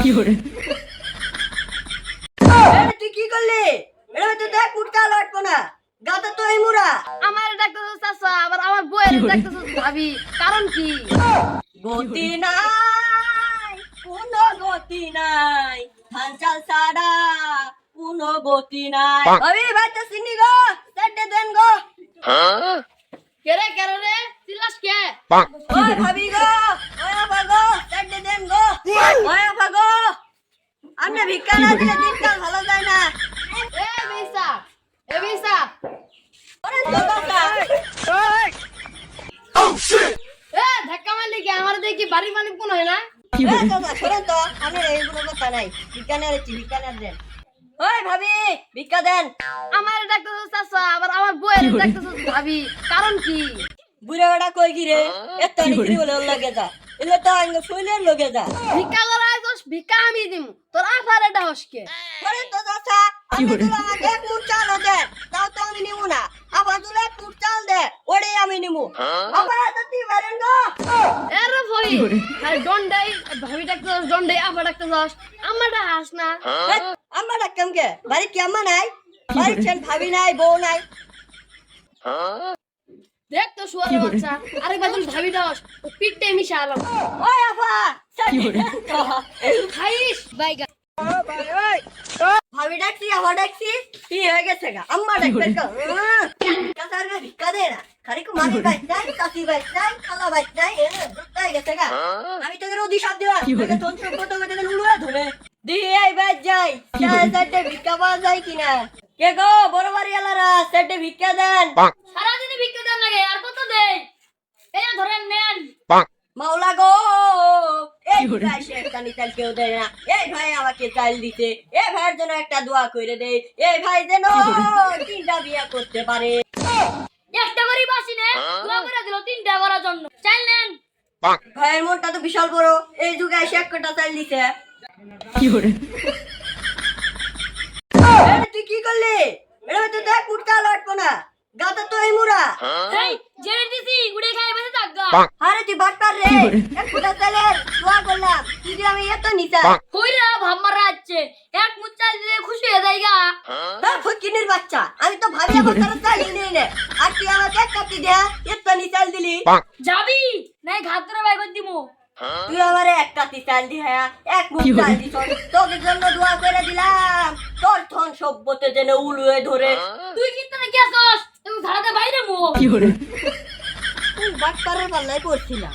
কি করে? তুই কি করলি? এটা তো দেখ কুটকা লাটবো না, গাতা তো এই মুরা। আমার ডাক্তার চাচা আবার আমার বউয়ের ডাক্তার ভাবি, কারণ কি? গতি নাই, কোনো গতি নাই, ধান চাল ছাড়া কোনো গতি নাই। ভাবি ভাইটা চিনি গো, সেটে দেন গো। কেরে কেরে রে চিল্লাস কে? ওই ভাবি গো, ওই আপা গো, সেটে দেন গো। ওই আপা গো, আপনি ভিক্ষা না দিলে দিনকাল ভালো যায় না। এ বেসা, এ বেসা, ওরে জগাতা, এ ধাক্কা মারলি কি? আমার দেখি বাড়ি মানে কোন হয় না? কি এ করে? জগা সরেন তো, আমি এইগুলো কথা নাই। ভিক্ষা নিয়ে আসছি, ভিক্ষা নিয়ে দেন। ওই ভাবি ভিক্ষা দেন। আমার ডাক্তার চাচা আবার আমার বউয়ের ডাক্তার ভাবি, কারণ কি? বুড়া বেড়া কই গিরে, এত নিচি বলে ওর লগে যা, এলে তো আঙ্গ ফুলের লগে যা। ভিক্ষা করা আইছস, ভিক্ষা আমি দিমু, তোর আফার এটা হসকে। করে তো চাচা, আমি তুলা আমাকে এক মুঠ চাল দেন, তাও তো আমি নিমু না। আবার তুলা এক মুঠ চাল দে, ওরে আমি নিমু। আবার তো তুই বেরেন গো। এর ভই কি করে? আরে ডন্ডাই ভাবি ডাক্তার ডন্ডাই আফা ডাক্তার যাস, আমারটা হাস না। আমার ডাক্তাম কে, বাড়ি কি আম্মা নাই? বাড়ি ছেন ভাবি নাই, বউ নাই। দেখ তো শুয়ার কি করে? বাচ্চা, আরেকবার তুই ভাবি দাস, ও পিঠে মিশা আলাম। ওই আপা, কি করে? খাইস বাইগা। ভাবি ডাকছি, আবার ডাকছি, কি হয়ে গেছে গা? আম্মা ডাকবে গো। কাতার রে ভিক্ষা দে না। খালি কো মামি বাইক নাই, কাকি বাইক নাই, খালা বাইক নাই, এ দুটাই গেছে গা। আমি তোকে রোদি সব দিবা, কি বলে? তোকে তোন সব কত কত উড়ুয়া ধরে। দিয়ে এই বাইক যাই, চার চারটে ভিক্ষা পাওয়া যায় কিনা? কে গো বড় বাড়ি এলারা, চারটে ভিক্ষা দেন। সারাদিনে ভিক্ষা দেন লাগে, আর কত দেই? এই ধরেন নেন। মাওলা গো, এই কি বলে? ভাই সে একটা নিতাল কেউ দেয় না। এই ভাই আমাকে চাল দিতে, এই ভাইয়ের জন্য একটা দোয়া করে দে। এই ভাই যেন তিনটা বিয়া করতে পারে। একটা করে বাসি নে, দোয়া করে দিল তিনটা করার জন্য। চাল নেন। ভাইয়ের মনটা তো বিশাল বড়, এই যুগে এসে এক কোটা চাল দিতে। কি করে? তুই কি করলি? এটা তো দেখ কুটকা লাটবো না, গাতা তো এই মুরা। এই জেনে দিছি উড়ে খাই বসে থাকগা। আরে তুই বাটপার রে, কি বলে? এক কোটা চালের দোয়া করলাম, তুই যে আমি এত নিচা। কইরা ভাম্মারা আছে, এক মুচ্চাল দিলে খুশি হয়ে যায়গা। হ্যাঁ ফকিনের বাচ্চা, আমি তো ভাবি আমার তারা চালিয়ে নিয়ে নে। আর তুই আমাকে এক কাটি দে, এত নিচাল দিলি। যাবি নাই ঘাত ধরে বাইবার দিমু। তুই আমারে এক কাটি চাল দি, হ্যাঁ এক মুখ কি বলে? চাল দিছ, তোকে জন্য দোয়া করে দিলাম, তোর ধন সভ্যতে যেন উলুয়ে ধরে। তুই কিন্তু না গেছস, তুই ধারাতে বাইরে মু। কি করে? বাটপারের পাল্লায় পড়ছিলাম।